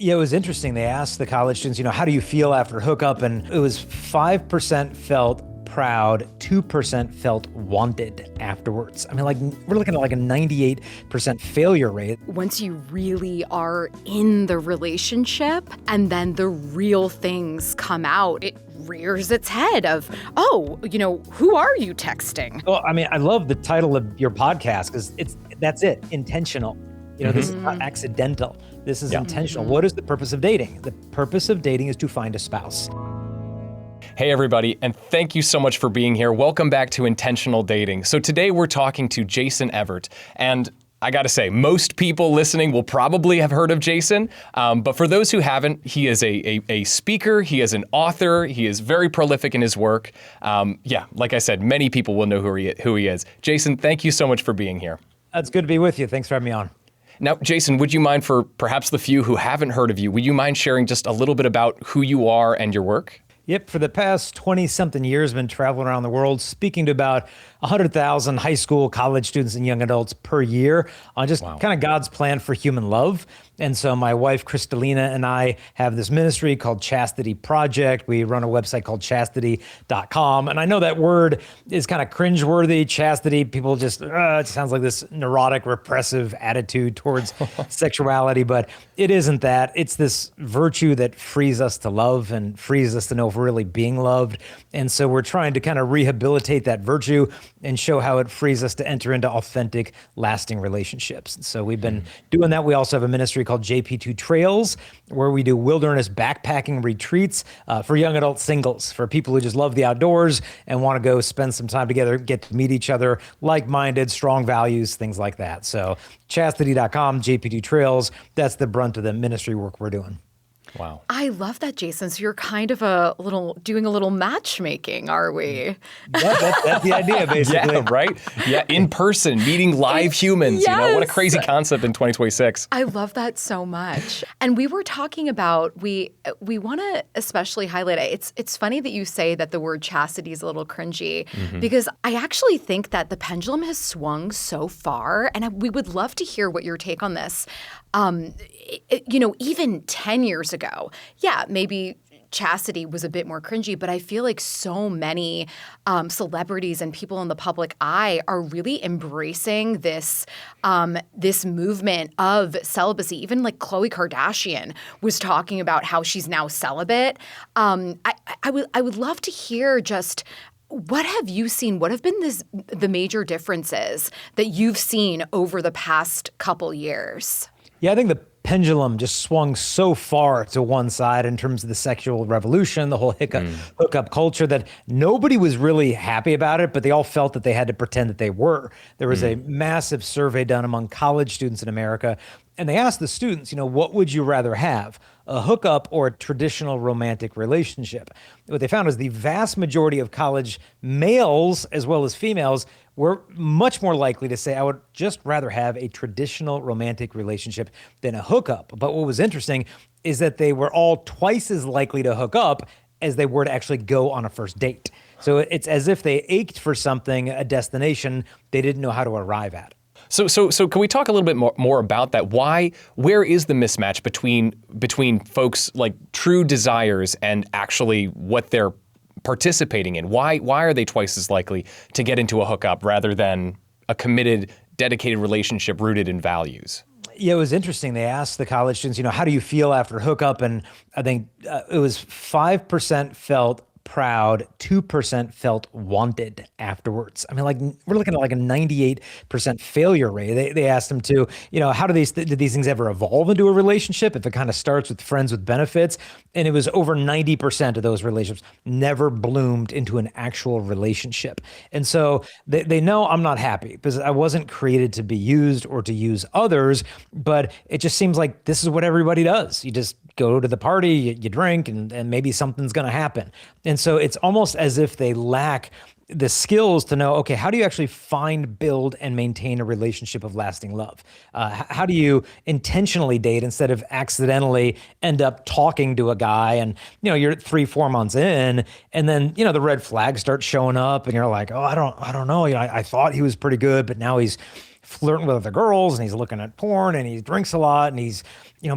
Yeah, it was interesting. They asked the college students, how do you feel after hookup? And it was 5% felt proud, 2% felt wanted afterwards. I mean, we're looking at a 98% failure rate. Once you really are in the relationship and then the real things come out, it rears its head of, who are you texting? Well, I mean, I love the title of your podcast because that's it, intentional. This is not accidental. This is intentional. What is the purpose of dating? The purpose of dating is to find a spouse. Hey everybody, and thank you so much for being here. Welcome back to Intentional Dating. So today we're talking to Jason Evert, and I gotta say, most people listening will probably have heard of Jason, but for those who haven't, he is a speaker, he is an author, he is very prolific in his work. Like I said, many people will know who he is. Jason, thank you so much for being here. It's good to be with you. Thanks for having me on. Now, Jason, would you mind, for perhaps the few who haven't heard of you, would you mind sharing just a little bit about who you are and your work? Yep, for the past 20-something years, I've been traveling around the world, speaking to about 100,000 high school, college students, and young adults per year on just kind of God's plan for human love. And so my wife, Kristalina, and I have this ministry called Chastity Project. We run a website called Chastity.com. And I know that word is kind of cringeworthy, chastity. People just, it sounds like this neurotic, repressive attitude towards sexuality, but it isn't that. It's this virtue that frees us to love and frees us to know if we're really being loved. And so we're trying to kind of rehabilitate that virtue and show how it frees us to enter into authentic, lasting relationships. And so we've been doing that. We also have a ministry called JP2 Trails, where we do wilderness backpacking retreats for young adult singles, for people who just love the outdoors and want to go spend some time together, get to meet each other, like-minded, strong values, things like that. So chastity.com, JP2 Trails, that's the brunt of the ministry work we're doing. Wow. I love that, Jason. So you're kind of doing a little matchmaking, are we? That's the idea, basically. Yeah, right? Yeah, in person, meeting live humans. Yes. What a crazy concept in 2026. I love that so much. And we were talking about, we want to especially highlight it. It's funny that you say that the word chastity is a little cringy, because I actually think that the pendulum has swung so far, and we would love to hear what your take on this. Even 10 years ago, maybe chastity was a bit more cringy, but I feel like so many celebrities and people in the public eye are really embracing this movement of celibacy. Even like Khloe Kardashian was talking about how she's now celibate. I would love to hear just, what have you seen? What have been the major differences that you've seen over the past couple years? Yeah, I think the pendulum just swung so far to one side in terms of the sexual revolution, the whole hookup culture, that nobody was really happy about it, but they all felt that they had to pretend that they were. There was a massive survey done among college students in America, and they asked the students, what would you rather have, a hookup or a traditional romantic relationship? What they found was the vast majority of college males, as well as females, were much more likely to say, I would just rather have a traditional romantic relationship than a hookup. But what was interesting is that they were all twice as likely to hook up as they were to actually go on a first date. So it's as if they ached for something, a destination they didn't know how to arrive at. So can we talk a little bit more about that? Where is the mismatch between folks' like true desires and actually what they're participating in? Why are they twice as likely to get into a hookup rather than a committed, dedicated relationship rooted in values? Yeah, it was interesting. They asked the college students, how do you feel after hookup? And I think it was 5% felt proud, 2% felt wanted afterwards. I mean, we're looking at a 98% failure rate. They asked them to, how do did these things ever evolve into a relationship? If it kind of starts with friends with benefits, and it was over 90% of those relationships never bloomed into an actual relationship. And so they know I'm not happy because I wasn't created to be used or to use others, but it just seems like this is what everybody does. You just go to the party, you drink, and maybe something's going to happen. And so it's almost as if they lack the skills to know, okay, how do you actually find, build, and maintain a relationship of lasting love? How do you intentionally date instead of accidentally end up talking to a guy and, you're 3-4 months in, and then, the red flags start showing up and you're like, oh, I don't know. I thought he was pretty good, but now he's flirting with other girls, and he's looking at porn, and he drinks a lot, and he's,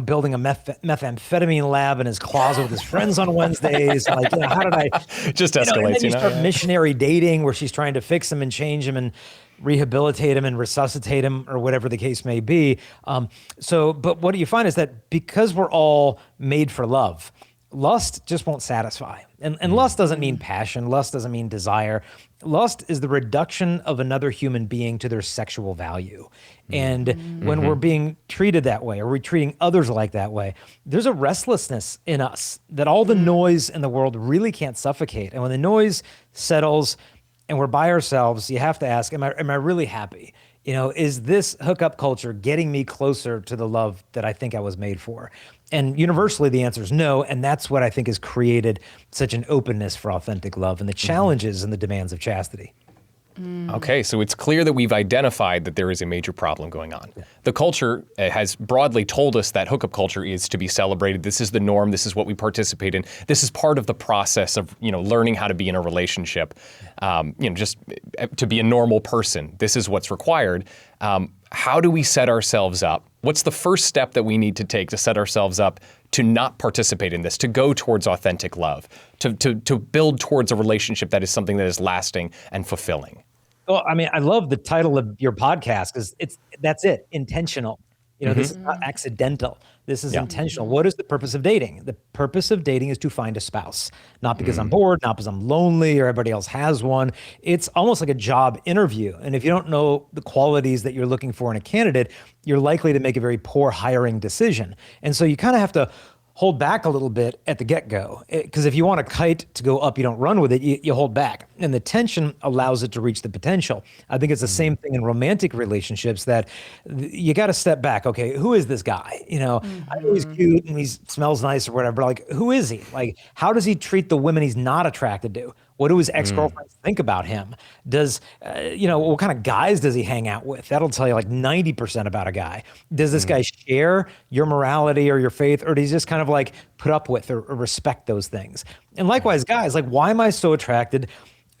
building a methamphetamine lab in his closet with his friends on Wednesdays. Like, how did I just and escalates, then you start missionary dating, where she's trying to fix him and change him and rehabilitate him and resuscitate him, or whatever the case may be. But what you find is that because we're all made for love, lust just won't satisfy. And lust doesn't mean passion. Lust doesn't mean desire. Lust is the reduction of another human being to their sexual value. And when we're being treated that way, or we're treating others like that way, there's a restlessness in us that all the noise in the world really can't suffocate. And when the noise settles and we're by ourselves, you have to ask, am I really happy? Is this hookup culture getting me closer to the love that I think I was made for? And universally, the answer is no. And that's what I think has created such an openness for authentic love and the challenges and the demands of chastity. Okay, so it's clear that we've identified that there is a major problem going on. Yeah. The culture has broadly told us that hookup culture is to be celebrated. This is the norm. This is what we participate in. This is part of the process of, learning how to be in a relationship. Just to be a normal person. This is what's required. How do we set ourselves up? What's the first step that we need to take to set ourselves up to not participate in this, to go towards authentic love, to build towards a relationship that is something that is lasting and fulfilling? Well, I love the title of your podcast, because that's it, intentional. This is not accidental. This is intentional. What is the purpose of dating? The purpose of dating is to find a spouse, not because I'm bored, not because I'm lonely or everybody else has one. It's almost like a job interview. And if you don't know the qualities that you're looking for in a candidate, you're likely to make a very poor hiring decision. And so you kind of have to hold back a little bit at the get-go, because if you want a kite to go up, you don't run with it, you hold back. And the tension allows it to reach the potential. I think it's the same thing in romantic relationships, that you got to step back. Okay, who is this guy? I know he's cute and he smells nice or whatever, but like, who is he? Like, how does he treat the women he's not attracted to? What do his ex-girlfriends think about him? Does, what kind of guys does he hang out with? That'll tell you like 90% about a guy. Does this guy share your morality or your faith, or does he just kind of like put up with or respect those things? And likewise, guys, like, why am I so attracted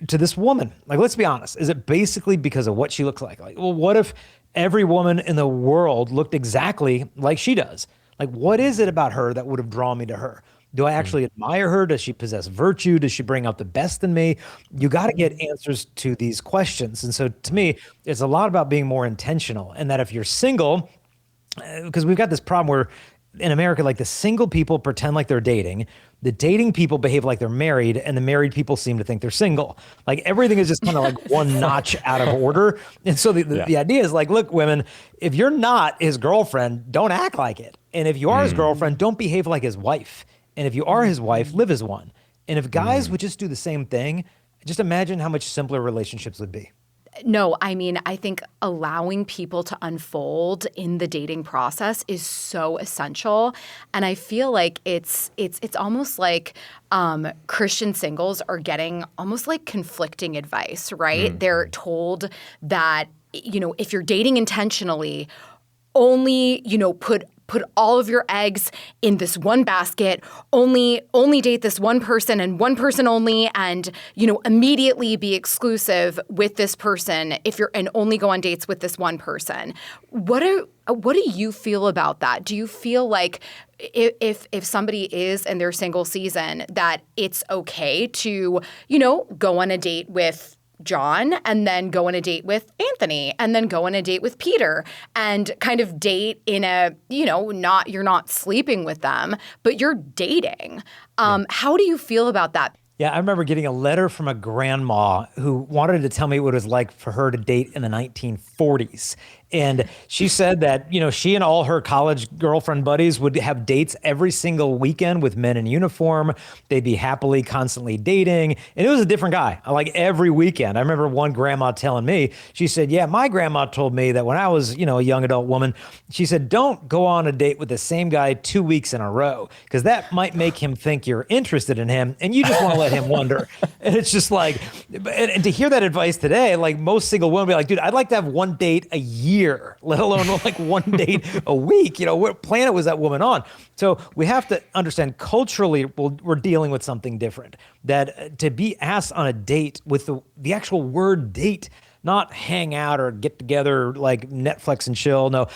to this woman? Like, let's be honest. Is it basically because of what she looks like? Like, well, what if every woman in the world looked exactly like she does? Like, what is it about her that would have drawn me to her? Do I actually admire her? Does she possess virtue? Does she bring out the best in me? You got to get answers to these questions. And so to me, it's a lot about being more intentional. And that if you're single, because we've got this problem where in America, like, the single people pretend like they're dating, the dating people behave like they're married, and the married people seem to think they're single. Like, everything is just kind of like one notch out of order. And so the idea is like, look, women, if you're not his girlfriend, don't act like it. And if you are his girlfriend, don't behave like his wife. And if you are his wife, live as one. And if guys would just do the same thing, just imagine how much simpler relationships would be. No, I think allowing people to unfold in the dating process is so essential. And I feel like it's almost like Christian singles are getting almost like conflicting advice, right? They're told that, if you're dating intentionally, only, put all of your eggs in this one basket, only date this one person and one person only, and, immediately be exclusive with this person and only go on dates with this one person. What do you feel about that? Do you feel like if somebody is in their single season, that it's okay to, go on a date with John and then go on a date with Anthony and then go on a date with Peter and kind of date in a, you're not sleeping with them, but you're dating. How do you feel about that? Yeah, I remember getting a letter from a grandma who wanted to tell me what it was like for her to date in the 1940s. And she said that, she and all her college girlfriend buddies would have dates every single weekend with men in uniform. They'd be happily, constantly dating. And it was a different guy, like every weekend. I remember one grandma telling me, she said, yeah, my grandma told me that when I was, a young adult woman, she said, don't go on a date with the same guy 2 weeks in a row, because that might make him think you're interested in him and you just want to let him wonder. And it's just like, and to hear that advice today, like most single women be like, dude, I'd like to have one date a year, let alone like one date a week. What planet was that woman on? So we have to understand culturally, we're dealing with something different. That to be asked on a date with the actual word date not hang out or get together like Netflix and chill. No,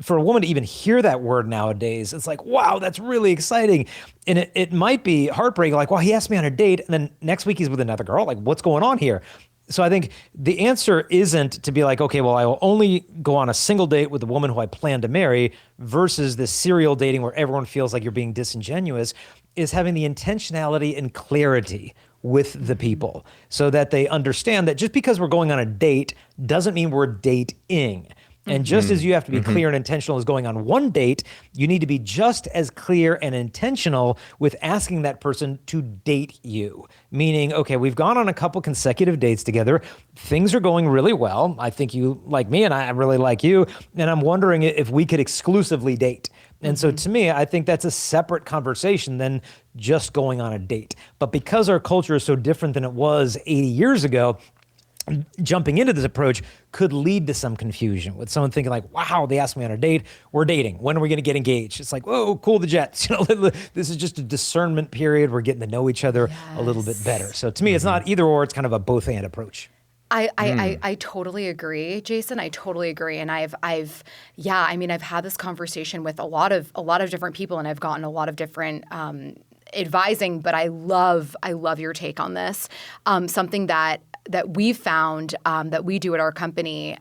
for a woman to even hear that word nowadays, it's like, wow, that's really exciting. And it might be heartbreaking. Like, well, he asked me on a date and then next week he's with another girl. Like, what's going on here? So I think the answer isn't to be like, okay, well, I will only go on a single date with the woman who I plan to marry versus this serial dating where everyone feels like you're being disingenuous, is having the intentionality and clarity with the people so that they understand that just because we're going on a date doesn't mean we're dating. And just as you have to be clear and intentional as going on one date, you need to be just as clear and intentional with asking that person to date you. Meaning, okay, we've gone on a couple consecutive dates together. Things are going really well. I think you like me and I really like you. And I'm wondering if we could exclusively date. And so to me, I think that's a separate conversation than just going on a date. But because our culture is so different than it was 80 years ago, jumping into this approach could lead to some confusion with someone thinking like, wow, they asked me on a date, we're dating. When are we going to get engaged? It's like, whoa, cool the jets. You know, this is just a discernment period. We're getting to know each other a little bit better. So to me, it's not either or, it's kind of a both and approach. I totally agree, Jason. I totally agree. And I've had this conversation with a lot of different people and I've gotten a lot of different, advising, but I love your take on this. Something that we've found that we do at our company,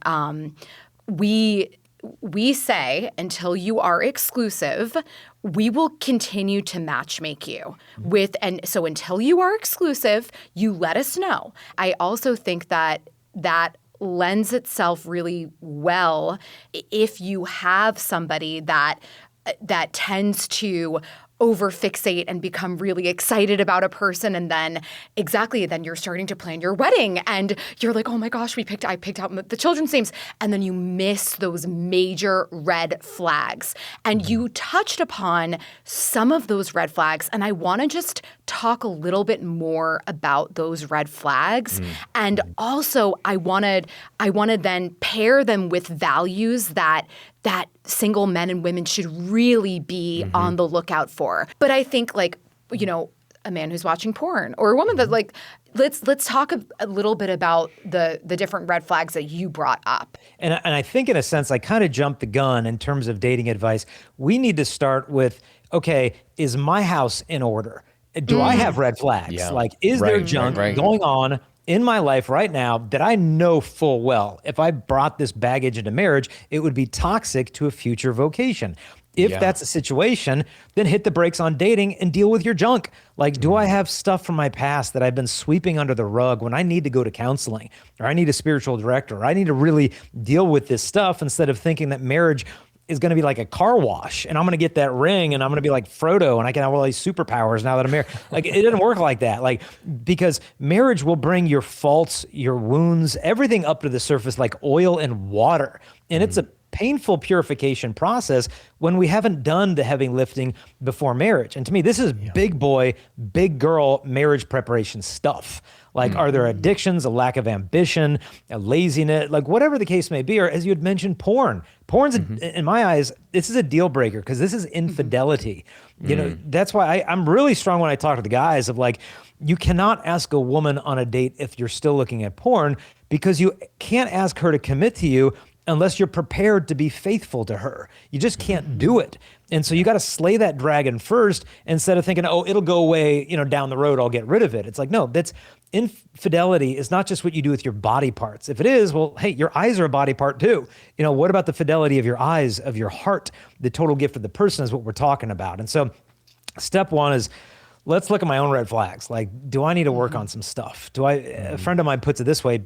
we say until you are exclusive, we will continue to matchmake you with, and so until you are exclusive, you let us know. I also think that lends itself really well if you have somebody that tends to overfixate and become really excited about a person, and then you're starting to plan your wedding and you're like, oh my gosh, I picked out the children's names, and then you miss those major red flags. And you touched upon some of those red flags, and I want to just talk a little bit more about those red flags. And also I want to then pair them with values that single men and women should really be on the lookout for. But I think a man who's watching porn or a woman that let's talk a little bit about the different red flags that you brought up. And I think in a sense, I kind of jumped the gun in terms of dating advice. We need to start with, okay, is my house in order? Do I have red flags? Yeah. Like, is there junk going on in my life right now that I know full well if I brought this baggage into marriage, it would be toxic to a future vocation? If that's a situation, then hit the brakes on dating and deal with your junk. Like, do I have stuff from my past that I've been sweeping under the rug when I need to go to counseling, or I need a spiritual director, or I need to really deal with this stuff instead of thinking that marriage is going to be like a car wash and I'm going to get that ring and I'm going to be like Frodo and I can have all these superpowers now that I'm married. Like, it doesn't work like that. Like, because marriage will bring your faults, your wounds, everything up to the surface like oil and water. And it's a painful purification process when we haven't done the heavy lifting before marriage. And to me, this is big boy, big girl marriage preparation stuff. Like, are there addictions, a lack of ambition, a laziness, like whatever the case may be, or as you had mentioned, porn. Porn's, in my eyes, this is a deal breaker because this is infidelity. You know, that's why I'm really strong when I talk to the guys of like, you cannot ask a woman on a date if you're still looking at porn, because you can't ask her to commit to you unless you're prepared to be faithful to her. You just can't do it. And so you got to slay that dragon first instead of thinking, oh, it'll go away, down the road, I'll get rid of it. It's like, no, that's infidelity is not just what you do with your body parts. If it is, well, hey, your eyes are a body part too. What about the fidelity of your eyes, of your heart? The total gift of the person is what we're talking about. And so step one is, let's look at my own red flags. Like, do I need to work on some stuff? A friend of mine puts it this way,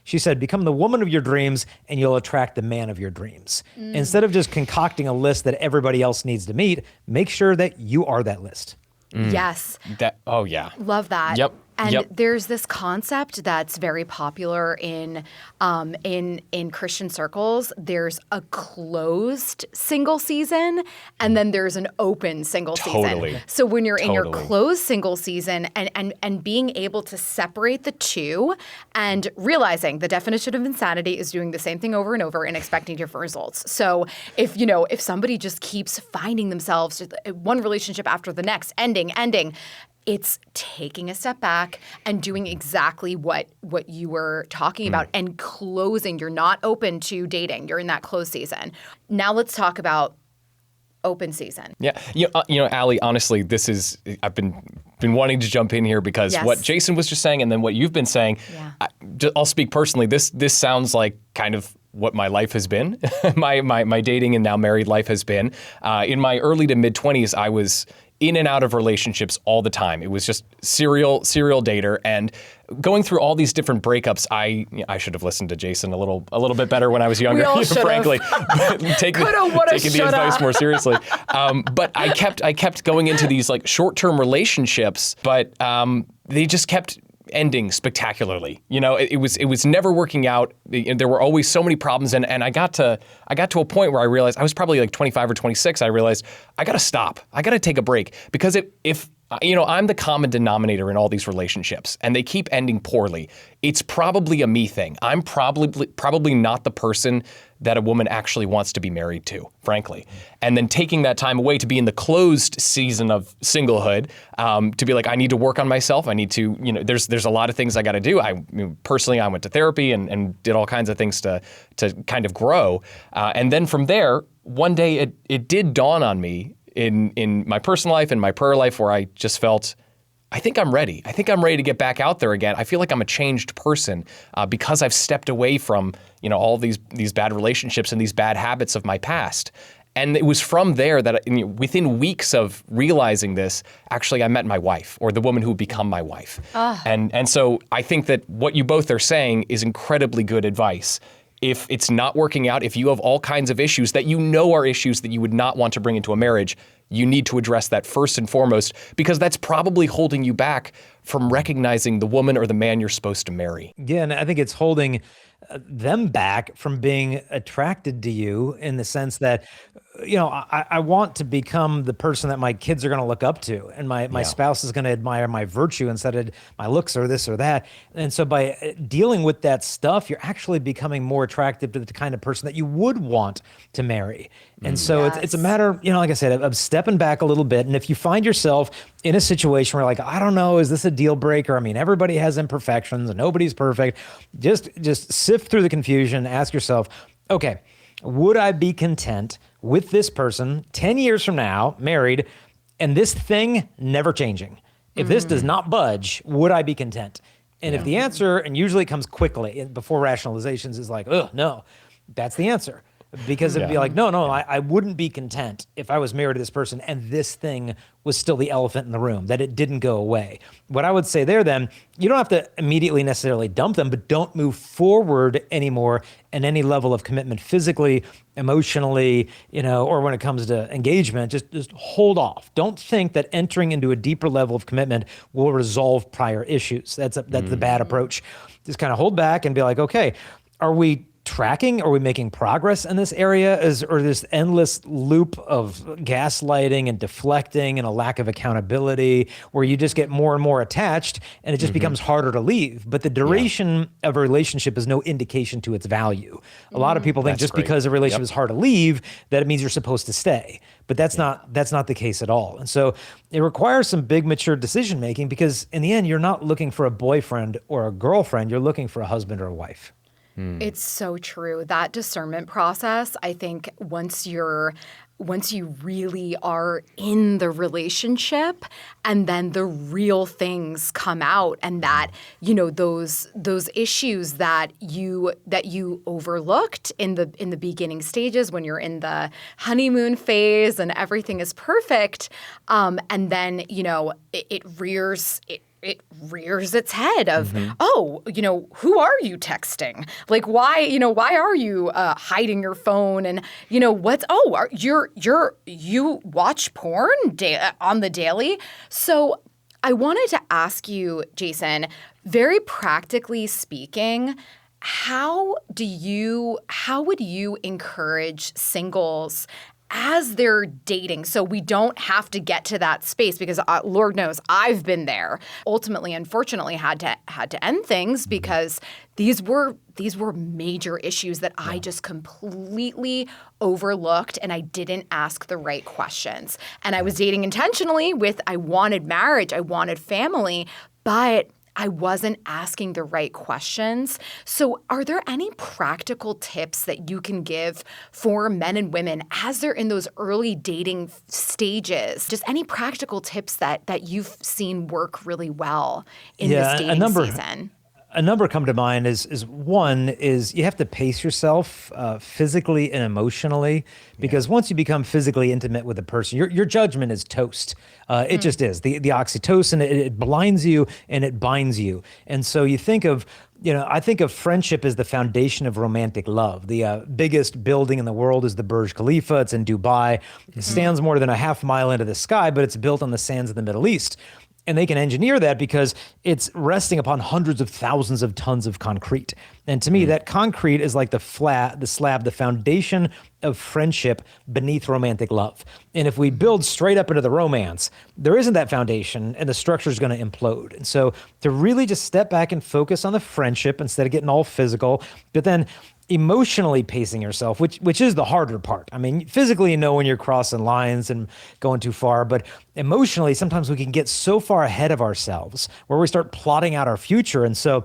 she said, become the woman of your dreams and you'll attract the man of your dreams. Instead of just concocting a list that everybody else needs to meet, make sure that you are that list. Yes. Love that. Yep. And there's this concept that's very popular in Christian circles. There's a closed single season, and then there's an open single season. So when you're in your closed single season and being able to separate the two and realizing the definition of insanity is doing the same thing over and over and expecting different results. So if somebody just keeps finding themselves one relationship after the next, ending, It's taking a step back and doing exactly what you were talking about and closing. You're not open to dating. You're in that closed season. Now let's talk about open season. Yeah. Allie, honestly, I've been wanting to jump in here because what Jason was just saying and then what you've been saying, I'll speak personally. This sounds like kind of what my life has been, my dating and now married life has been. In my early to mid 20s, I was in and out of relationships all the time. It was just serial dater, and going through all these different breakups. I should have listened to Jason a little bit better when I was younger, frankly. taking the advice more seriously. But I kept going into these like short-term relationships, but they just kept ending spectacularly. It was never working out. There were always so many problems, and I got to a point where I realized I was probably like 25 or 26. I realized I got to stop. I got to take a break because if I'm the common denominator in all these relationships, and they keep ending poorly. It's probably a me thing. I'm probably not the person that a woman actually wants to be married to, frankly. And then taking that time away to be in the closed season of singlehood, to be like, I need to work on myself. I need to, there's a lot of things I got to do. Personally, I went to therapy and did all kinds of things to kind of grow. And then from there, one day it did dawn on me in my personal life and my prayer life where I just felt, I think I'm ready. I think I'm ready to get back out there again. I feel like I'm a changed person because I've stepped away from, all these bad relationships and these bad habits of my past. And it was from there that within weeks of realizing this, actually I met my wife, or the woman who would become my wife. And so I think that what you both are saying is incredibly good advice. If it's not working out, if you have all kinds of issues that are issues that you would not want to bring into a marriage, you need to address that first and foremost, because that's probably holding you back from recognizing the woman or the man you're supposed to marry. Yeah, and I think it's holding them back from being attracted to you in the sense that, I want to become the person that my kids are going to look up to, and my spouse is going to admire my virtue instead of my looks or this or that. And so by dealing with that stuff, you're actually becoming more attractive to the kind of person that you would want to marry. And so it's a matter, like I said, of stepping back a little bit. And if you find yourself in a situation where like, I don't know, is this a deal breaker? I mean, everybody has imperfections and nobody's perfect. Just sift through the confusion, ask yourself, okay, would I be content with this person 10 years from now, married, and this thing never changing? If this does not budge, would I be content? And if the answer, and usually it comes quickly before rationalizations, is like, oh, no, that's the answer. Because it'd be like, no, I wouldn't be content if I was married to this person and this thing was still the elephant in the room, that it didn't go away. What I would say there then, you don't have to immediately necessarily dump them, but don't move forward anymore in any level of commitment physically, emotionally, or when it comes to engagement, just hold off. Don't think that entering into a deeper level of commitment will resolve prior issues. That's the bad approach. Just kind of hold back and be like, okay, are we tracking? Are we making progress in this area? Or this endless loop of gaslighting and deflecting and a lack of accountability where you just get more and more attached and it just becomes harder to leave? But the duration of a relationship is no indication to its value. A lot of people think because a relationship is hard to leave, that it means you're supposed to stay. But that's not the case at all. And so it requires some big, mature decision making, because in the end, you're not looking for a boyfriend or a girlfriend. You're looking for a husband or a wife. It's so true. That discernment process, I think once you really are in the relationship and then the real things come out, and that, those issues that you overlooked in the beginning stages when you're in the honeymoon phase and everything is perfect, and then, it rears its head of, who are you texting? Like, why are you hiding your phone? And, you watch porn on the daily? So I wanted to ask you, Jason, very practically speaking, how would you encourage singles as they're dating, so we don't have to get to that space because Lord knows I've been there. Ultimately, unfortunately, had to end things because these were major issues that I just completely overlooked, and I didn't ask the right questions. And I was dating intentionally I wanted marriage, I wanted family, but I wasn't asking the right questions. So are there any practical tips that you can give for men and women as they're in those early dating stages? Just any practical tips that you've seen work really well in this dating season? A number come to mind one is you have to pace yourself physically and emotionally, because once you become physically intimate with a person, your judgment is toast. It just is. The oxytocin, it blinds you and it binds you. And so you think of, I think of friendship as the foundation of romantic love. The biggest building in the world is the Burj Khalifa. It's in Dubai. It stands more than a half mile into the sky, but it's built on the sands of the Middle East. And they can engineer that because it's resting upon hundreds of thousands of tons of concrete. And to me, that concrete is like the slab, the foundation of friendship beneath romantic love. And if we build straight up into the romance, there isn't that foundation and the structure is going to implode. And so to really just step back and focus on the friendship instead of getting all physical, but then emotionally pacing yourself, which is the harder part. I mean, physically, when you're crossing lines and going too far, but emotionally, sometimes we can get so far ahead of ourselves where we start plotting out our future. And so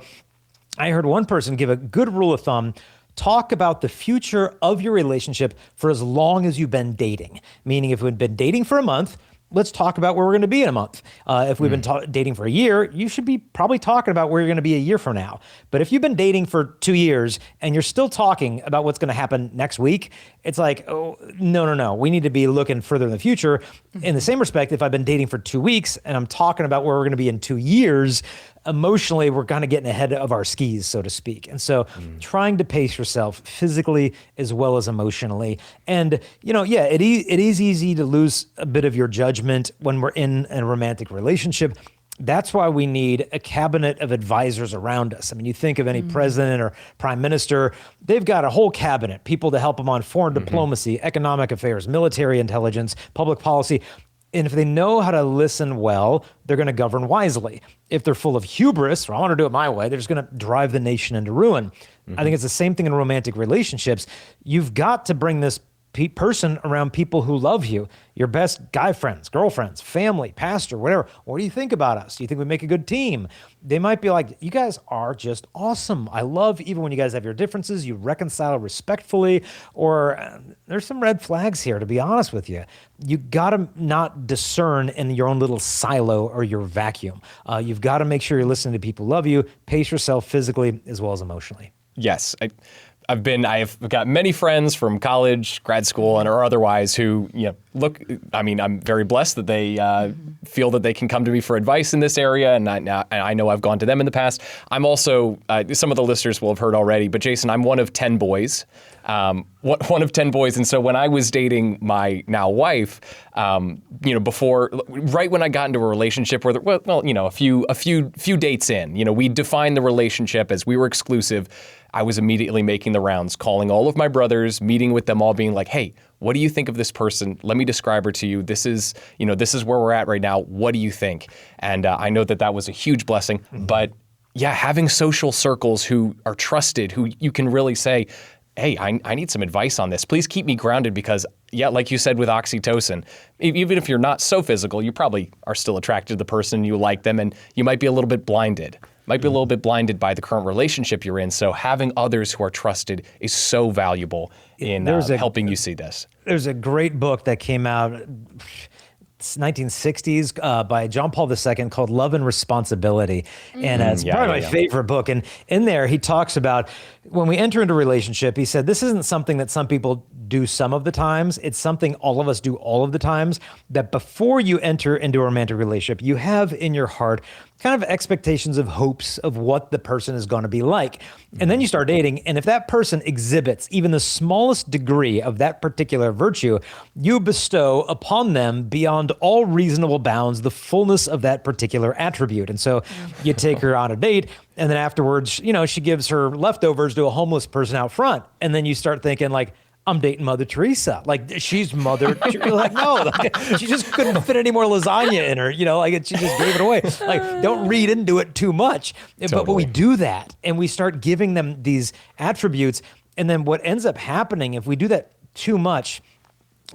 I heard one person give a good rule of thumb: talk about the future of your relationship for as long as you've been dating. Meaning, if we've been dating for a month, let's talk about where we're going to be in a month. If we've been dating for a year, you should be probably talking about where you're going to be a year from now. But if you've been dating for 2 years and you're still talking about what's going to happen next week, it's like, oh, no. We need to be looking further in the future. In the same respect, if I've been dating for 2 weeks and I'm talking about where we're going to be in 2 years, emotionally, we're kind of getting ahead of our skis, so to speak. And so trying to pace yourself physically as well as emotionally. And, it is easy to lose a bit of your judgment when we're in a romantic relationship. That's why we need a cabinet of advisors around us. I mean, you think of any president or prime minister, they've got a whole cabinet, people to help them on foreign diplomacy, economic affairs, military intelligence, public policy. And if they know how to listen well, they're going to govern wisely. If they're full of hubris, or I want to do it my way, they're just going to drive the nation into ruin. I think it's the same thing in romantic relationships. You've got to bring this person around people who love you, your best guy friends, girlfriends, family, pastor, whatever. What do you think about us? Do you think we make a good team? They might be like, you guys are just awesome. I love even when you guys have your differences, you reconcile respectfully, or there's some red flags here, to be honest with you. You got to not discern in your own little silo or your vacuum. You've got to make sure you're listening to people who love you, pace yourself physically as well as emotionally. Yes. I've got many friends from college, grad school, or otherwise who, I'm very blessed that they feel that they can come to me for advice in this area. And I know I've gone to them in the past. I'm also, some of the listeners will have heard already, but Jason, I'm one of 10 boys. One of 10 boys. And so when I was dating my now wife, before, right when I got into a relationship where, a few dates in, we defined the relationship as we were exclusive. I was immediately making the rounds, calling all of my brothers, meeting with them all, being like, hey, what do you think of this person? Let me describe her to you. This is where we're at right now. What do you think? And I know that was a huge blessing. But yeah, having social circles who are trusted, who you can really say, hey, I need some advice on this. Please keep me grounded because, like you said with oxytocin, even if you're not so physical, you probably are still attracted to the person, you like them, and you might be a little bit blinded. Might be a little bit blinded by the current relationship you're in. So having others who are trusted is so valuable in helping you see this. There's a great book that came out, it's 1960s, by John Paul II called Love and Responsibility. And it's probably my favorite book. And in there, he talks about when we enter into a relationship, he said, this isn't something that some people do some of the times. It's something all of us do all of the times, that before you enter into a romantic relationship, you have in your heart kind of expectations of hopes of what the person is going to be like. And then you start dating, and if that person exhibits even the smallest degree of that particular virtue, you bestow upon them beyond all reasonable bounds the fullness of that particular attribute. And so you take her on a date, and then afterwards, she gives her leftovers to a homeless person out front. And then you start thinking like, I'm dating Mother Teresa. Like, she's Mother. Like, no, like, she just couldn't fit any more lasagna in her. Like she just gave it away. Like, don't read into it too much. Totally. But we do that, and we start giving them these attributes, and then what ends up happening if we do that too much,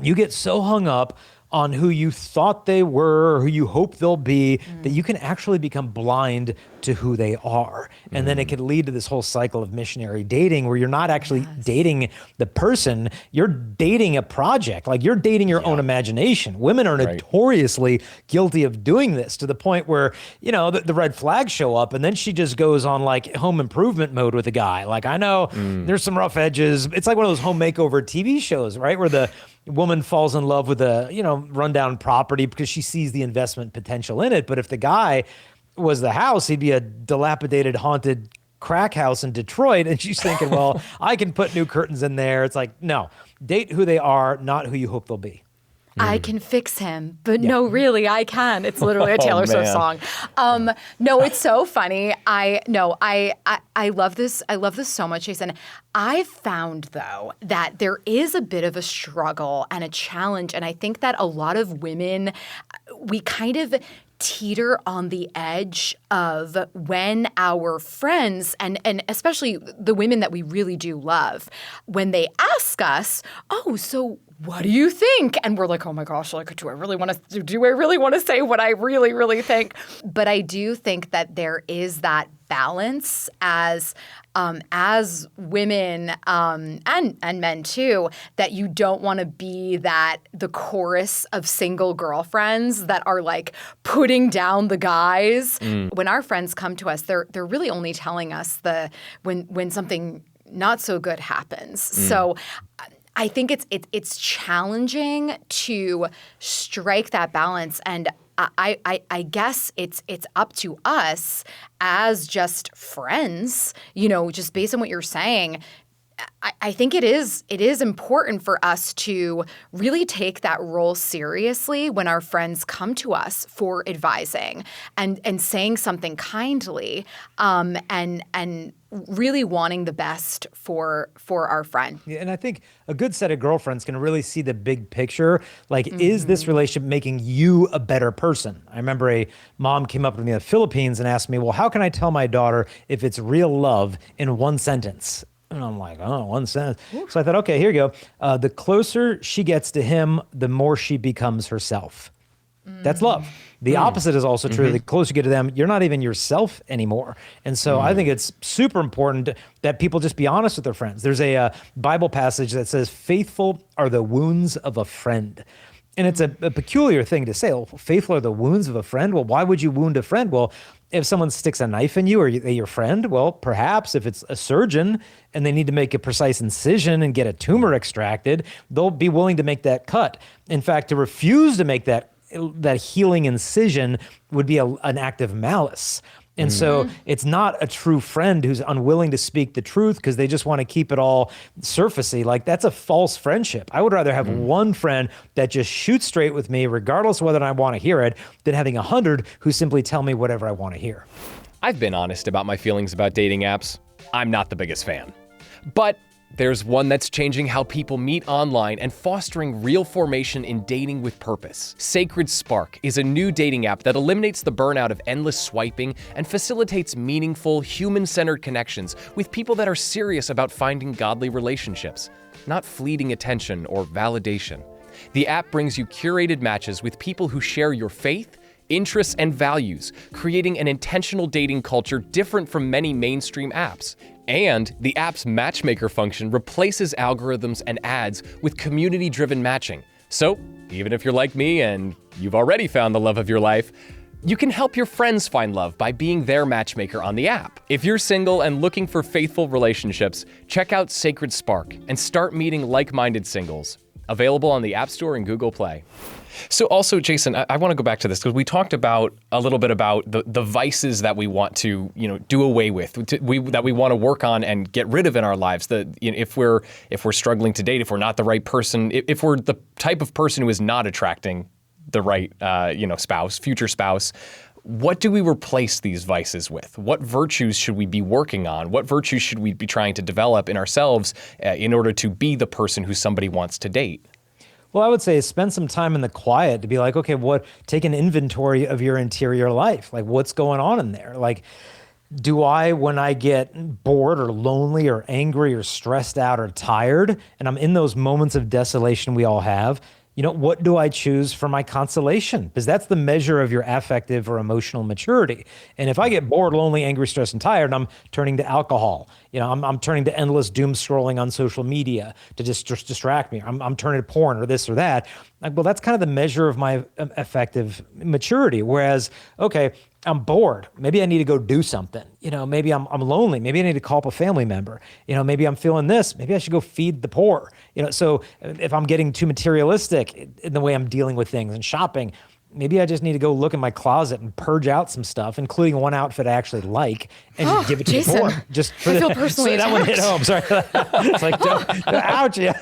you get so hung up on who you thought they were or who you hope they'll be that you can actually become blind to who they are. And then it can lead to this whole cycle of missionary dating where you're not actually dating the person, you're dating a project. Like, you're dating your own imagination. Women are notoriously guilty of doing this to the point where, the red flags show up and then she just goes on like home improvement mode with a guy. Like, I know there's some rough edges. It's like one of those home makeover TV shows, right? Where the woman falls in love with a, rundown property because she sees the investment potential in it. But if the guy was the house, he'd be a dilapidated, haunted crack house in Detroit. And she's thinking, well, I can put new curtains in there. It's like, no, date who they are, not who you hope they'll be. I can fix him, but no, really, I can. It's literally a Taylor Swift song. No, it's so funny. I love this. I love this so much, Jason. I found, though, that there is a bit of a struggle and a challenge, and I think that a lot of women, we kind of teeter on the edge of when our friends, and especially the women that we really do love, when they ask us, oh, so what do you think? And we're like, oh my gosh, like, do I really want to say what I really, really think? But I do think that there is that balance as women and men too, that you don't want to be the chorus of single girlfriends that are like putting down the guys. When our friends come to us, they're really only telling us when something not so good happens. So I think it's challenging to strike that balance, and I guess it's up to us as just friends, just based on what you're saying. I think it is important for us to really take that role seriously when our friends come to us for advising and saying something kindly, and really wanting the best for our friend. Yeah, and I think a good set of girlfriends can really see the big picture. Like, is this relationship making you a better person? I remember a mom came up to me in the Philippines and asked me, well, how can I tell my daughter if it's real love in one sentence? And I'm like, oh, one sentence. So I thought, okay, here you go. The closer she gets to him, the more she becomes herself. That's love. The opposite is also true. The closer you get to them, you're not even yourself anymore. And so I think it's super important that people just be honest with their friends. There's a Bible passage that says, faithful are the wounds of a friend. And it's a peculiar thing to say. Well, faithful are the wounds of a friend. Well, why would you wound a friend? Well, if someone sticks a knife in you, are they your friend? Well, perhaps if it's a surgeon and they need to make a precise incision and get a tumor extracted, they'll be willing to make that cut. In fact, to refuse to make that healing incision would be an act of malice. And so it's not a true friend who's unwilling to speak the truth because they just want to keep it all surfacey. Like, that's a false friendship. I would rather have one friend that just shoots straight with me, regardless of whether I want to hear it, than having 100 who simply tell me whatever I want to hear. I've been honest about my feelings about dating apps. I'm not the biggest fan. But there's one that's changing how people meet online and fostering real formation in dating with purpose. SacredSpark is a new dating app that eliminates the burnout of endless swiping and facilitates meaningful, human-centered connections with people that are serious about finding godly relationships, not fleeting attention or validation. The app brings you curated matches with people who share your faith, interests, and values, creating an intentional dating culture different from many mainstream apps. And the app's matchmaker function replaces algorithms and ads with community-driven matching. So, even if you're like me and you've already found the love of your life, you can help your friends find love by being their matchmaker on the app. If you're single and looking for faithful relationships, check out SacredSpark and start meeting like-minded singles. Available on the App Store and Google Play. So also, Jason, I want to go back to this because we talked about a little bit about the vices that we want to, do away with, that we want to work on and get rid of in our lives. If we're struggling to date, if we're not the right person, if we're the type of person who is not attracting the right, future spouse, what do we replace these vices with? What virtues should we be working on? What virtues should we be trying to develop in ourselves in order to be the person who somebody wants to date? Well, I would say spend some time in the quiet to be like, okay, take an inventory of your interior life. Like, what's going on in there? Like, when I get bored or lonely or angry or stressed out or tired, and I'm in those moments of desolation we all have, what do I choose for my consolation? Because that's the measure of your affective or emotional maturity. And if I get bored, lonely, angry, stressed, and tired, I'm turning to alcohol. I'm turning to endless doom scrolling on social media to just distract me. I'm turning to porn or this or that. Well, that's kind of the measure of my affective maturity. Whereas, okay, I'm bored. Maybe I need to go do something. Maybe I'm lonely. Maybe I need to call up a family member. Maybe I'm feeling this. Maybe I should go feed the poor. So if I'm getting too materialistic in the way I'm dealing with things and shopping, maybe I just need to go look in my closet and purge out some stuff, including one outfit I actually like, and just give it to Jason, the poor. Just for I feel personally that one hit home. Sorry, it's like ouch, yeah.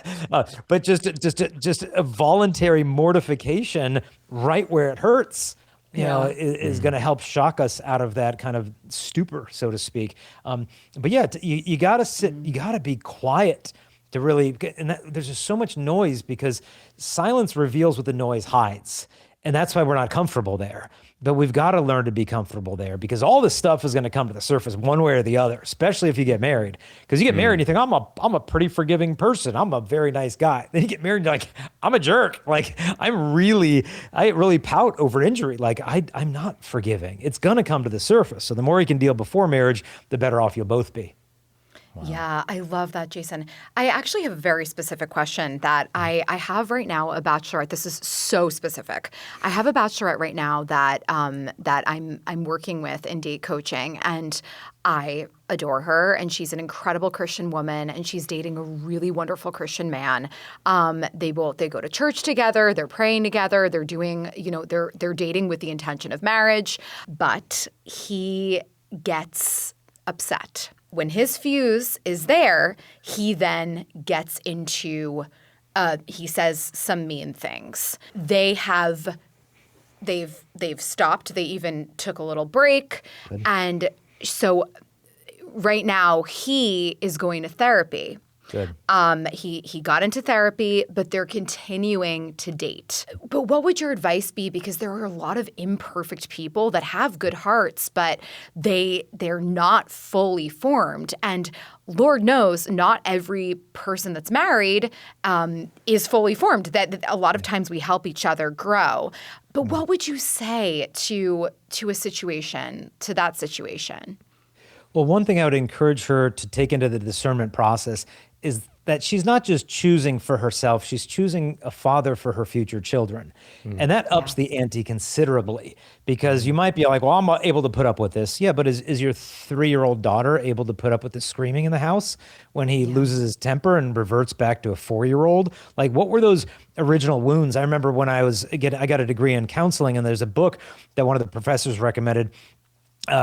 But just a voluntary mortification right where it hurts. Is going to help shock us out of that kind of stupor, so to speak. But yeah, you got to sit, you got to be quiet to really, there's just so much noise because silence reveals what the noise hides. And that's why we're not comfortable there. But we've got to learn to be comfortable there because all this stuff is going to come to the surface one way or the other, especially if you get married. Because you get married and you think, I'm a pretty forgiving person. I'm a very nice guy. Then you get married and you're like, I'm a jerk. Like, I really pout over injury. Like, I'm not forgiving. It's going to come to the surface. So the more you can deal before marriage, the better off you'll both be. Wow. Yeah, I love that, Jason. I actually have a very specific question that I have right now, a bachelorette. This is so specific. I have a bachelorette right now that I'm working with in date coaching, and I adore her, and she's an incredible Christian woman, and she's dating a really wonderful Christian man. They go to church together, they're praying together, they're doing, they're dating with the intention of marriage, but he gets upset. When his fuse is there, he then gets into, he says some mean things. They've stopped. They even took a little break. Good. And so right now he is going to therapy. Good. He got into therapy, but they're continuing to date. But what would your advice be? Because there are a lot of imperfect people that have good hearts, but they're not fully formed. And Lord knows, not every person that's married is fully formed. That a lot of times we help each other grow. But what would you say to a situation, to that situation? Well, one thing I would encourage her to take into the discernment process is that she's not just choosing for herself, she's choosing a father for her future children. And that ups the ante considerably because you might be like, well, I'm able to put up with this. Yeah, but is your 3-year-old daughter able to put up with the screaming in the house when he loses his temper and reverts back to a 4-year-old? Like, what were those original wounds? I remember when I got a degree in counseling, and there's a book that one of the professors recommended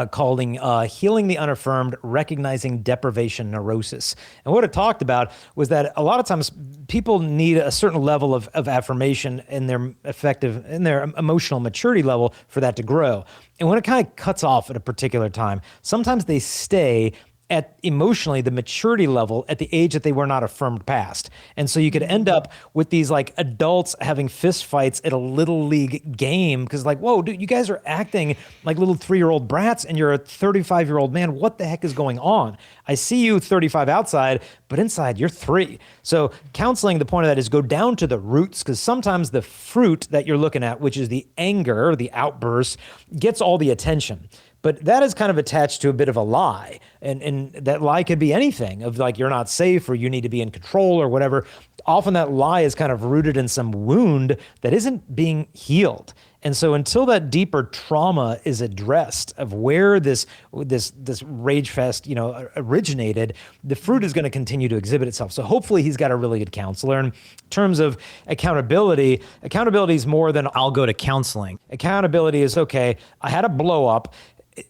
calling Healing the Unaffirmed, Recognizing Deprivation Neurosis. And what it talked about was that a lot of times people need a certain level of affirmation in their emotional maturity level for that to grow. And when it kind of cuts off at a particular time, sometimes they stay at emotionally the maturity level at the age that they were not affirmed past. And so you could end up with these like adults having fist fights at a little league game because like, whoa, dude, you guys are acting like little 3-year-old brats and you're a 35-year-old man. What the heck is going on? I see you 35 outside, but inside you're 3. So counseling, the point of that is go down to the roots because sometimes the fruit that you're looking at, which is the anger, the outburst, gets all the attention. But that is kind of attached to a bit of a lie. And that lie could be anything of like, you're not safe or you need to be in control or whatever. Often that lie is kind of rooted in some wound that isn't being healed. And so until that deeper trauma is addressed of where this rage fest, originated, the fruit is going to continue to exhibit itself. So hopefully he's got a really good counselor. In terms of accountability is more than I'll go to counseling. Accountability is, okay, I had a blow up.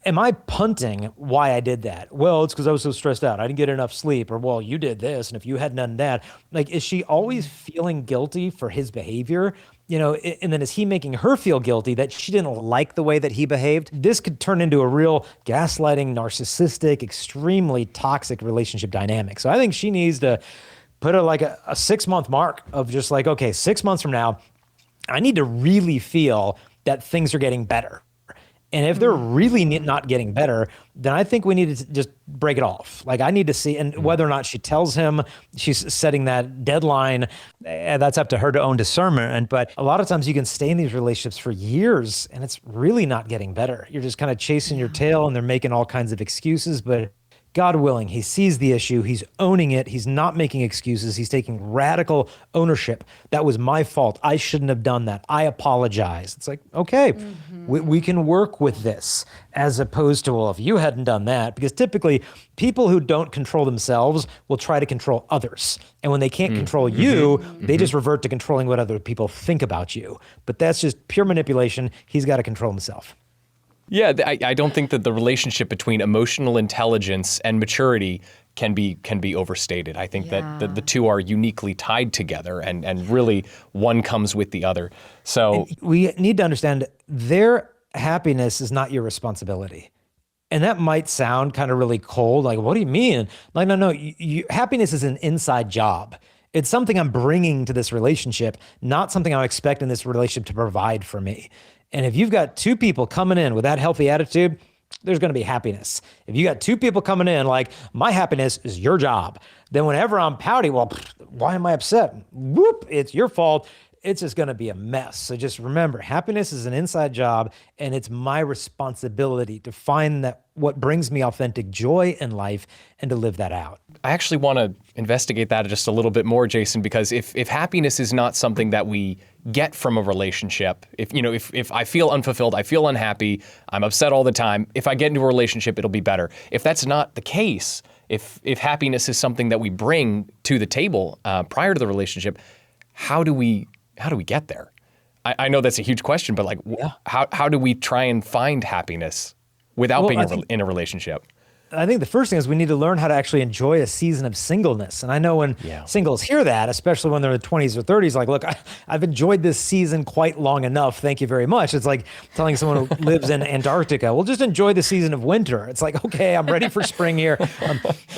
Am I punting why I did that? Well, it's because I was so stressed out. I didn't get enough sleep. Or, well, you did this. And if you had none of that, like, is she always feeling guilty for his behavior? And then is he making her feel guilty that she didn't like the way that he behaved? This could turn into a real gaslighting, narcissistic, extremely toxic relationship dynamic. So I think she needs to put a 6-month mark of just like, okay, 6 months from now, I need to really feel that things are getting better. And if they're really not getting better, then I think we need to just break it off. Like I need to see, and whether or not she tells him she's setting that deadline, that's up to her to own discernment. But a lot of times you can stay in these relationships for years and it's really not getting better. You're just kind of chasing your tail and they're making all kinds of excuses, but God willing, he sees the issue, he's owning it, he's not making excuses, he's taking radical ownership. That was my fault. I shouldn't have done that. I apologize. It's like, okay, we can work with this, as opposed to, well, if you hadn't done that, because typically people who don't control themselves will try to control others. And when they can't control you, they just revert to controlling what other people think about you. But that's just pure manipulation. He's got to control himself. Yeah, I don't think that the relationship between emotional intelligence and maturity can be overstated. I think that the two are uniquely tied together, and really one comes with the other. So we need to understand their happiness is not your responsibility. And that might sound kind of really cold. Like, what do you mean? Like, no, happiness is an inside job. It's something I'm bringing to this relationship, not something I'm expecting this relationship to provide for me. And if you've got two people coming in with that healthy attitude, there's going to be happiness. If you got two people coming in like, my happiness is your job, then whenever I'm pouty, well, why am I upset? Whoop, it's your fault. It's just going to be a mess. So just remember, happiness is an inside job, and it's my responsibility to find that what brings me authentic joy in life and to live that out. I actually want to investigate that just a little bit more, Jason, because if happiness is not something that we get from a relationship, if I feel unfulfilled, I feel unhappy, I'm upset all the time, if I get into a relationship, it'll be better. If that's not the case, if happiness is something that we bring to the table prior to the relationship, how do we get there? I know that's a huge question, but how do we try and find happiness without being in a relationship? I think the first thing is we need to learn how to actually enjoy a season of singleness. And I know when singles hear that, especially when they're in their 20s or 30s, like, look, I've enjoyed this season quite long enough. Thank you very much. It's like telling someone who lives in Antarctica, well, just enjoy the season of winter. It's like, okay, I'm ready for spring here.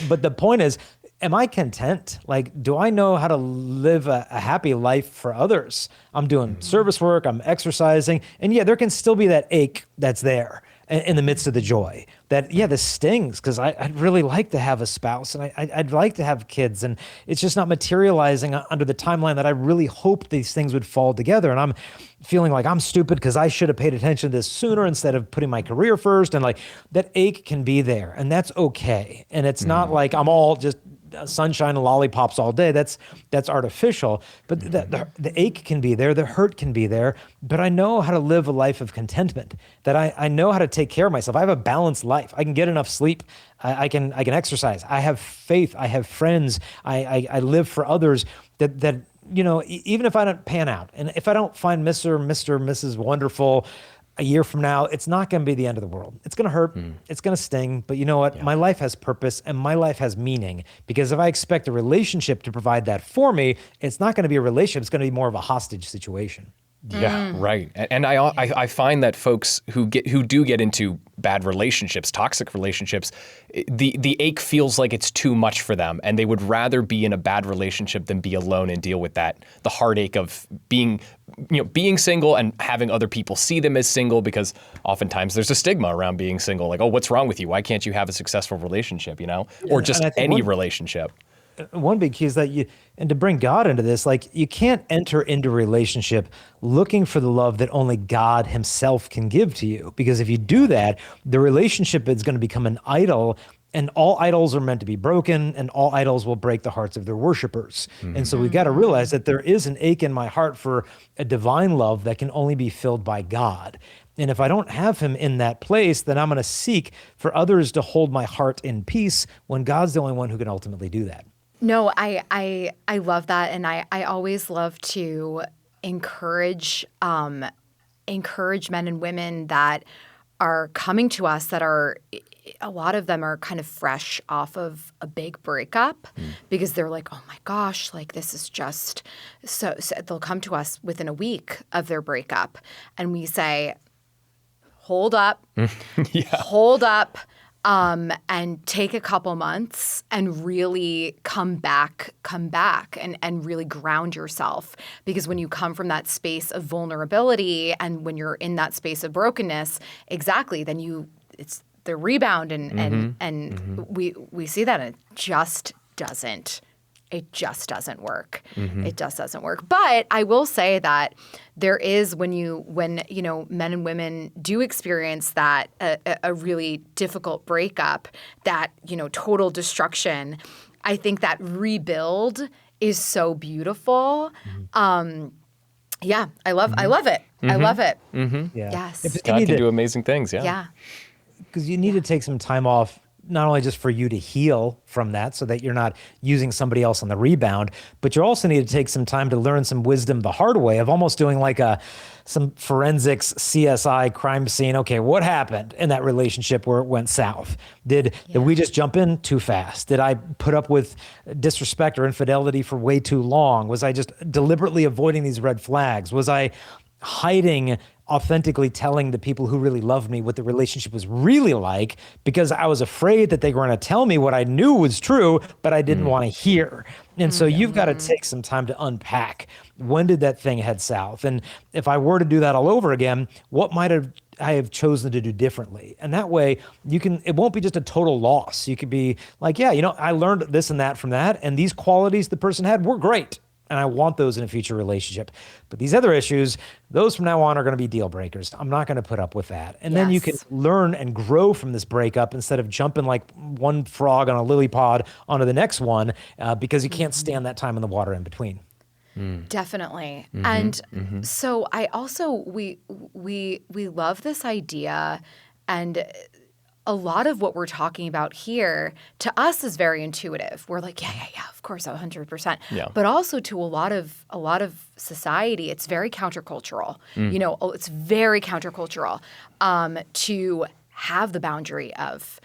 But the point is, am I content? Like, do I know how to live a happy life for others? I'm doing service work, I'm exercising, and there can still be that ache that's there in the midst of the joy. That, this stings, because I'd really like to have a spouse, and I'd like to have kids, and it's just not materializing under the timeline that I really hoped these things would fall together. And I'm feeling like I'm stupid because I should have paid attention to this sooner instead of putting my career first. And like, that ache can be there, and that's okay. And it's not like I'm all just sunshine and lollipops all day. That's artificial. But the ache can be there, the hurt can be there. But I know how to live a life of contentment. That I know how to take care of myself. I have a balanced life. I can get enough sleep. I can exercise. I have faith. I have friends. I live for others. That even if I don't pan out, and if I don't find Mr., Mrs. Wonderful a year from now, it's not going to be the end of the world. It's going to hurt. It's going to sting. But you know what? My life has purpose and my life has meaning, because if I expect a relationship to provide that for me, it's not going to be a relationship. It's going to be more of a hostage situation. Yeah, right. And I find that folks who do get into bad relationships, toxic relationships, the ache feels like it's too much for them, and they would rather be in a bad relationship than be alone and deal with the heartache of being single and having other people see them as single, because oftentimes there's a stigma around being single. Like, oh, what's wrong with you? Why can't you have a successful relationship, or just any relationship? One big key is that and to bring God into this, like, you can't enter into a relationship looking for the love that only God himself can give to you. Because if you do that, the relationship is going to become an idol, and all idols are meant to be broken, and all idols will break the hearts of their worshipers. And so we've got to realize that there is an ache in my heart for a divine love that can only be filled by God. And if I don't have him in that place, then I'm going to seek for others to hold my heart in peace, when God's the only one who can ultimately do that. No, I love that. And I always love to encourage men and women that are coming to us that are a lot of them are kind of fresh off of a big breakup because they're like, oh my gosh, like this is just so they'll come to us within a week of their breakup and we say, hold up, hold up, and take a couple months and really come back and really ground yourself. Because when you come from that space of vulnerability and when you're in that space of brokenness, exactly, then it's the rebound and we see that and it just doesn't work. It just doesn't work. But I will say that there is when men and women do experience that a really difficult breakup, that total destruction, I think that rebuild is so beautiful. Yeah, I love it. I love it. Yeah. Yes. God can do amazing things. Yeah. Because you need to take some time off, not only just for you to heal from that so that you're not using somebody else on the rebound, but you also need to take some time to learn some wisdom the hard way of almost doing like some forensics CSI crime scene. Okay, what happened in that relationship where it went south? Did we just jump in too fast? Did I put up with disrespect or infidelity for way too long? Was I just deliberately avoiding these red flags? Was I hiding, authentically telling the people who really loved me what the relationship was really like because I was afraid that they were going to tell me what I knew was true, but I didn't want to hear. And so you've got to take some time to unpack. When did that thing head south? And if I were to do that all over again, what might I have chosen to do differently? And that way it won't be just a total loss. You could be like, I learned this and that from that. And these qualities the person had were great. And I want those in a future relationship. But these other issues, those from now on are going to be deal breakers. I'm not going to put up with that. And then you can learn and grow from this breakup instead of jumping like one frog on a lily pond onto the next one because you can't stand that time in the water in between. Definitely. And so I also, we love this idea, and a lot of what we're talking about here to us is very intuitive. We're like, yeah, of course, 100%. Yeah. But also to a lot of society, it's very countercultural. It's very countercultural to have the boundary of,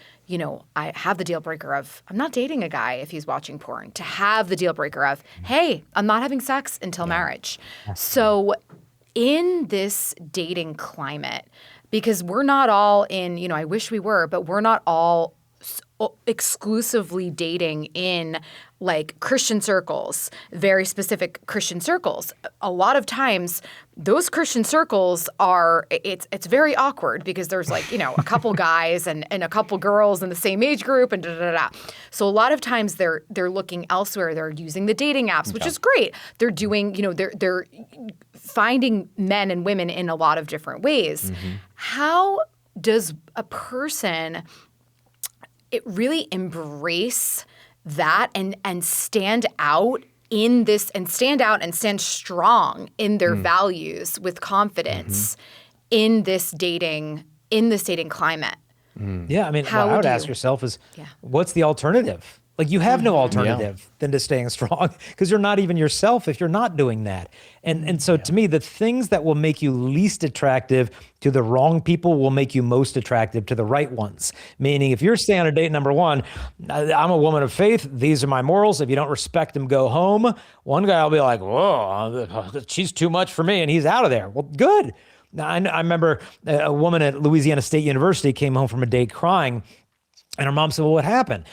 I have the deal breaker of, I'm not dating a guy if he's watching porn. To have the deal breaker of, hey, I'm not having sex until marriage. So in this dating climate, because we're not all in, I wish we were, but we're not all exclusively dating in like Christian circles, very specific Christian circles. A lot of times those Christian circles it's very awkward because there's like, a couple guys and a couple girls in the same age group and da-da-da-da. So a lot of times they're looking elsewhere. They're using the dating apps, which is great. They're doing, they're finding men and women in a lot of different ways. How does a person really embrace that and stand out in this and stand strong in their values with confidence in this dating climate? Yeah, I mean, what I would ask yourself is, what's the alternative? Like you have no alternative than to staying strong because you're not even yourself if you're not doing that. And so to me, the things that will make you least attractive to the wrong people will make you most attractive to the right ones. Meaning if you're staying on a date number one, I'm a woman of faith. These are my morals. If you don't respect them, go home. One guy will be like, whoa, she's too much for me. And he's out of there. Well, good. Now, I remember a woman at Louisiana State University came home from a date crying. And her mom said, well, what happened?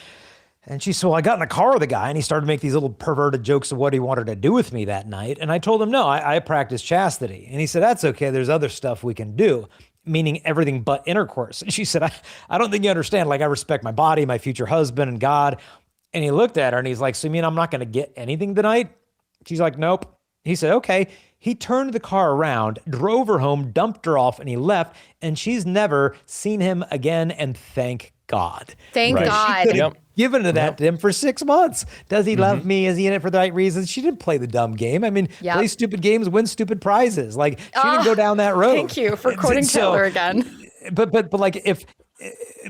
And she said, well, I got in the car with the guy and he started to make these little perverted jokes of what he wanted to do with me that night. And I told him, no, I practice chastity. And he said, that's okay. There's other stuff we can do, meaning everything but intercourse. And she said, I don't think you understand. Like I respect my body, my future husband and God. And he looked at her and he's like, so you mean I'm not going to get anything tonight? She's like, nope. He said, okay. He turned the car around, drove her home, dumped her off, and he left. And she's never seen him again. And thank God. Thank God. She could have given that to him for 6 months. Does he love me? Is he in it for the right reasons? She didn't play the dumb game. I mean, play stupid games, win stupid prizes. Like she didn't go down that road. Thank you for quoting Taylor again. But like if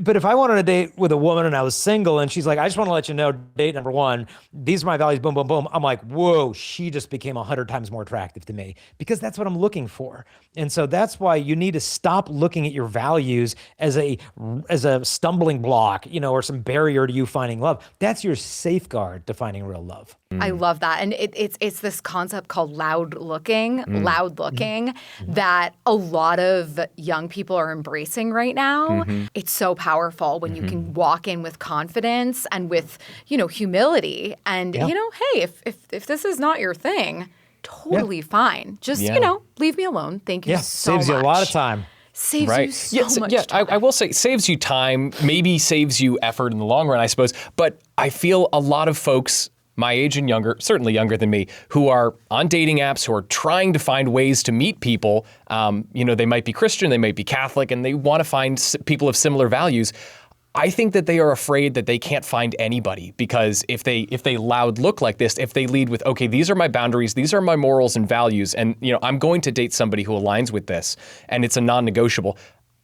But if I wanted a date with a woman and I was single and she's like, I just want to let you know, date number one, these are my values, boom, boom, boom. I'm like, whoa, she just became 100 times more attractive to me because that's what I'm looking for. And so that's why you need to stop looking at your values as a stumbling block, or some barrier to you finding love. That's your safeguard to finding real love. I love that. And it's this concept called loud looking that a lot of young people are embracing right now. It's so powerful when you can walk in with confidence and with, humility and, hey, if this is not your thing, totally fine. Just, leave me alone. Thank you so much. Saves you a lot of time. Saves you so much time. I will say saves you time, maybe saves you effort in the long run, I suppose. But I feel a lot of folks my age and younger, certainly younger than me, who are on dating apps, who are trying to find ways to meet people. They might be Christian, they might be Catholic, and they want to find people of similar values. I think that they are afraid that they can't find anybody because if they loud look like this, if they lead with, okay, these are my boundaries, these are my morals and values, and I'm going to date somebody who aligns with this, and it's a non-negotiable.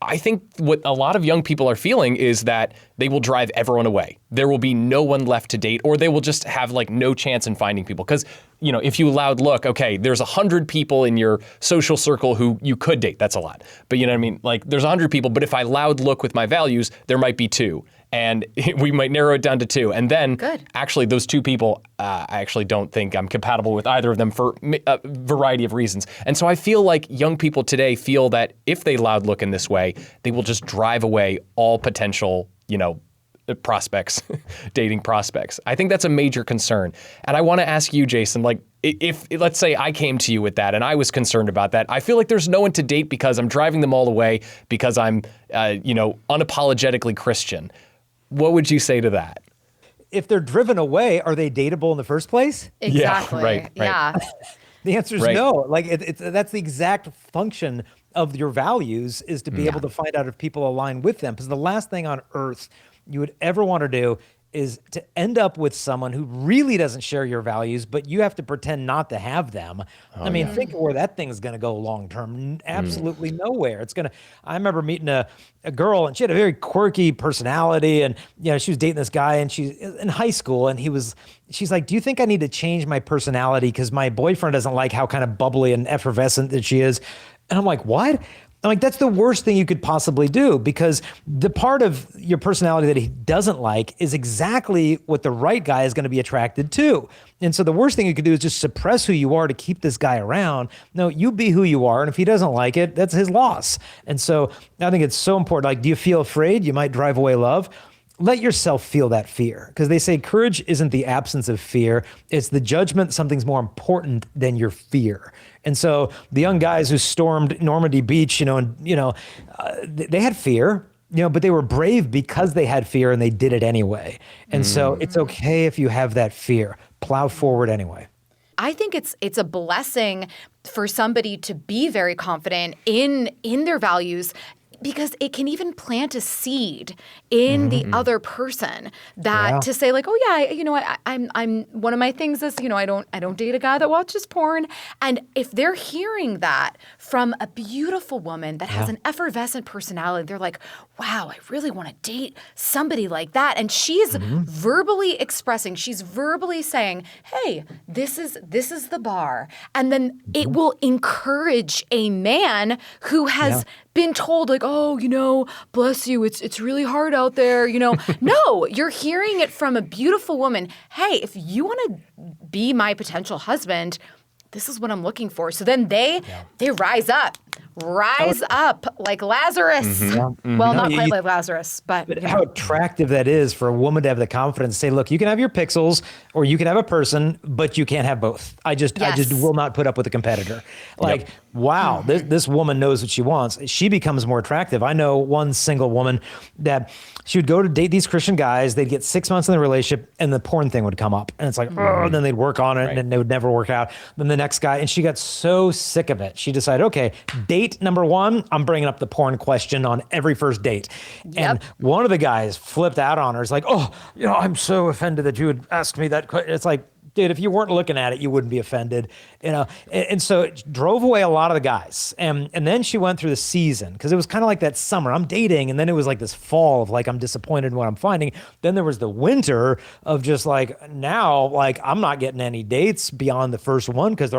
I think what a lot of young people are feeling is that they will drive everyone away. There will be no one left to date, or they will just have no chance in finding people. Because, if you loud look, okay, there's 100 people in your social circle who you could date. That's a lot. But you know what I mean? There's 100 people, but if I loud look with my values, there might be 2. And we might narrow it down to 2. And then actually those 2 people, I actually don't think I'm compatible with either of them for a variety of reasons. And so I feel like young people today feel that if they loud look in this way, they will just drive away all potential, prospects, dating prospects. I think that's a major concern. And I want to ask you, Jason, if let's say I came to you with that and I was concerned about that, I feel like there's no one to date because I'm driving them all away because I'm, unapologetically Christian. What would you say to that? If they're driven away, are they dateable in the first place? Exactly. Yeah, right. Yeah. The answer is no. That's the exact function of your values is to be able to find out if people align with them. Because the last thing on earth you would ever want to do is to end up with someone who really doesn't share your values, but you have to pretend not to have them. Think of where that thing's going to go long term. Absolutely nowhere. I remember meeting a girl, and she had a very quirky personality, and she was dating this guy, and she's in high school, and she's like, do you think I need to change my personality because my boyfriend doesn't like how kind of bubbly and effervescent that she is? And I'm like, what? I'm like, that's the worst thing you could possibly do, because the part of your personality that he doesn't like is exactly what the right guy is going to be attracted to. And so the worst thing you could do is just suppress who you are to keep this guy around. No, you be who you are. And if he doesn't like it, that's his loss. And so I think it's so important. Do you feel afraid you might drive away love? Let yourself feel that fear, because they say courage isn't the absence of fear. It's the judgment something's more important than your fear. And so the young guys who stormed Normandy Beach, they had fear, but they were brave because they had fear and they did it anyway. And so it's okay if you have that fear. Plow forward anyway. I think it's a blessing for somebody to be very confident in their values, because it can even plant a seed in the other person that to say I'm one of my things is, I don't date a guy that watches porn. And if they're hearing that from a beautiful woman that has an effervescent personality, they're like, wow, I really want to date somebody like that. And she's verbally expressing, she's verbally saying, hey, this is the bar. And then it will encourage a man who has been told bless you, it's really hard out there, No, you're hearing it from a beautiful woman. Hey, if you want to be my potential husband, this is what I'm looking for. So then they rise up like Lazarus. Well, not quite like Lazarus, but how attractive that is for a woman to have the confidence to say, look, you can have your pixels or you can have a person, but you can't have both. I just will not put up with a competitor. Wow, this woman knows what she wants. She becomes more attractive. I know one single woman that she would go to date these Christian guys. They'd get 6 months in the relationship and the porn thing would come up. And it's and then they'd work on it and then they would never work out. Then the next guy, and she got so sick of it. She decided, okay, date number 1, I'm bringing up the porn question on every first date. And one of the guys flipped out on her. It's like, I'm so offended that you would ask me that question. It's like, dude, if you weren't looking at it, you wouldn't be offended, you know? And so it drove away a lot of the guys. And then she went through the season, because it was kind of like that summer, I'm dating, and then it was like this fall of like, I'm disappointed in what I'm finding. Then there was the winter of just like, now, like, I'm not getting any dates beyond the first one, because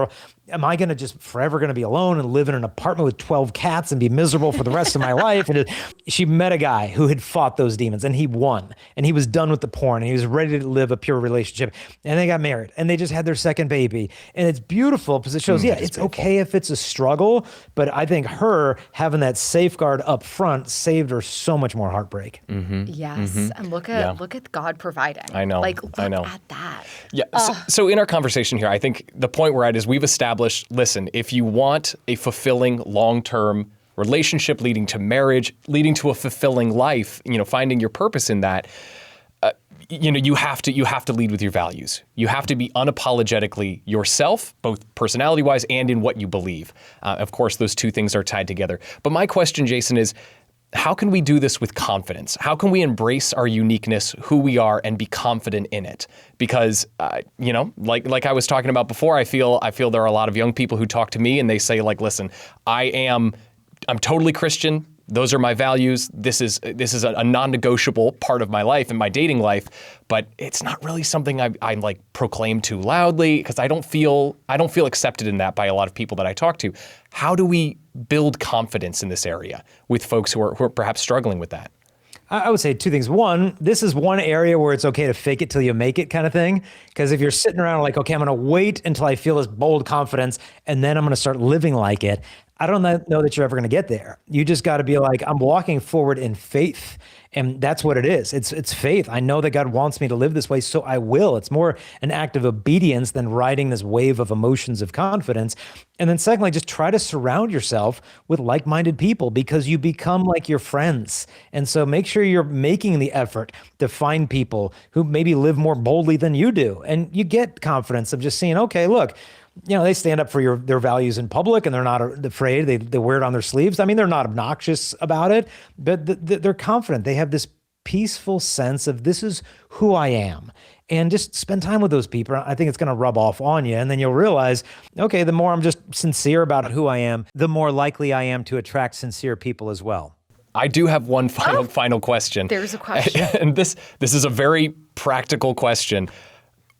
am I going to just forever going to be alone and live in an apartment with 12 cats and be miserable for the rest of my life? And she met a guy who had fought those demons, and he won, and he was done with the porn, and he was ready to live a pure relationship, and they got married, and they just had their second baby. And it's beautiful because it shows, it's okay if it's a struggle, but I think her having that safeguard up front saved her so much more heartbreak. Yes. And look at God providing. I know. Like, look at that. Yeah. So in our conversation here, I think the point we're at is we've established, listen, if you want a fulfilling long-term relationship leading to marriage, leading to a fulfilling life, finding your purpose in that, you have to lead with your values. You have to be unapologetically yourself, both personality-wise and in what you believe. Of course, those two things are tied together. But my question, Jason, is how can we do this with confidence? How can we embrace our uniqueness, who we are, and be confident in it? Because, like I was talking about before, I feel there are a lot of young people who talk to me and they say, like, listen, I'm totally Christian. Those are my values. This is a non-negotiable part of my life and my dating life, but it's not really something I like proclaim too loudly, because I don't feel accepted in that by a lot of people that I talk to. How do we build confidence in this area with folks who are perhaps struggling with that? I would say two things. One, this is one area where it's okay to fake it till you make it kind of thing. Because if you're sitting around like, okay, I'm going to wait until I feel this bold confidence, and then I'm going to start living like it, I don't know that you're ever going to get there. You just got to be like, I'm walking forward in faith. And that's what it is. It's faith. I know that God wants me to live this way, so I will. It's more an act of obedience than riding this wave of emotions of confidence. And then secondly, just try to surround yourself with like-minded people, because you become like your friends. And so make sure you're making the effort to find people who maybe live more boldly than you do. And you get confidence of just seeing, okay, look, they stand up for their values in public, and they're not afraid. They wear it on their sleeves. I mean, they're not obnoxious about it, but they're confident. They have this peaceful sense of, this is who I am. And just spend time with those people. I think it's going to rub off on you. And then you'll realize, okay, the more I'm just sincere about who I am, the more likely I am to attract sincere people as well. I do have one final question. There's a question. And this is a very practical question.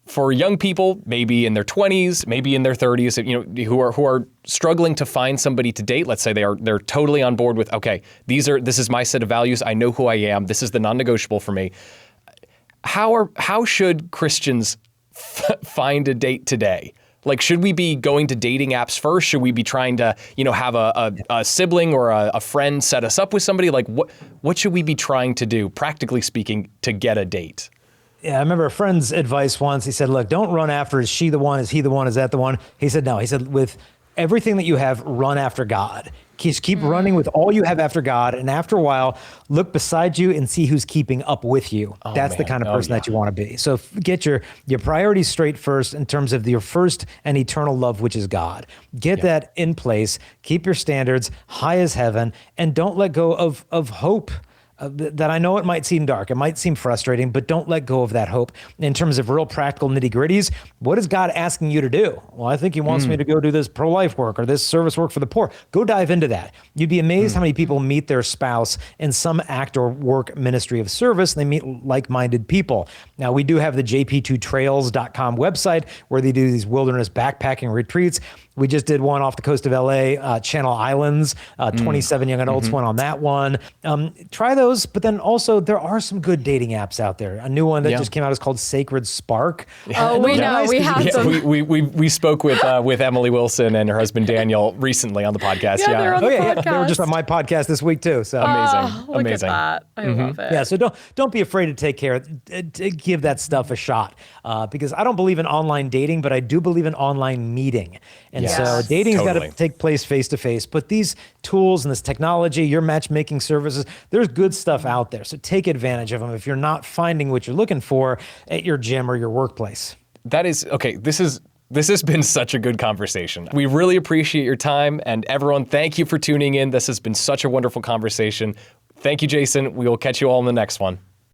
For young people, maybe in their 20s, maybe in their 30s, who are struggling to find somebody to date. Let's say they're totally on board with, okay, this is my set of values. I know who I am. This is the non-negotiable for me. How should Christians find a date today? Like, should we be going to dating apps first? Should we be trying to, have a sibling or a friend set us up with somebody? Like, what should we be trying to do, practically speaking, to get a date? Yeah, I remember a friend's advice once. He said, look, don't run after, is she the one? Is he the one? Is that the one? He said, no. He said, with everything that you have, run after God. Just keep running with all you have after God. And after a while, look beside you and see who's keeping up with you. That's the kind of person that you want to be. So get your priorities straight first in terms of your first and eternal love, which is God. Get that in place. Keep your standards high as heaven, and don't let go of hope. That I know it might seem dark, it might seem frustrating, but don't let go of that hope. In terms of real practical nitty-gritties, what is God asking you to do? Well, I think he wants me to go do this pro-life work or this service work for the poor. Go dive into that. You'd be amazed how many people meet their spouse in some act or work ministry of service, and they meet like-minded people. Now, we do have the jp2trails.com website where they do these wilderness backpacking retreats. We just did one off the coast of LA, Channel Islands, 27 young adults went on that one. Try those, but then also there are some good dating apps out there. A new one that just came out is called SacredSpark. Oh, we know, we have them. We spoke with Emily Wilson and her husband Daniel recently on the podcast. Yeah, they're on the podcast. They were just on my podcast this week too. So amazing. Look at that. I love it. Yeah, so don't be afraid to take care, to give that stuff a shot, because I don't believe in online dating, but I do believe in online meeting. And so dating's got to take place face-to-face, but these tools and this technology, your matchmaking services, there's good stuff out there. So take advantage of them if you're not finding what you're looking for at your gym or your workplace. That is, okay, this has been such a good conversation. We really appreciate your time, and everyone, thank you for tuning in. This has been such a wonderful conversation. Thank you, Jason. We will catch you all in the next one.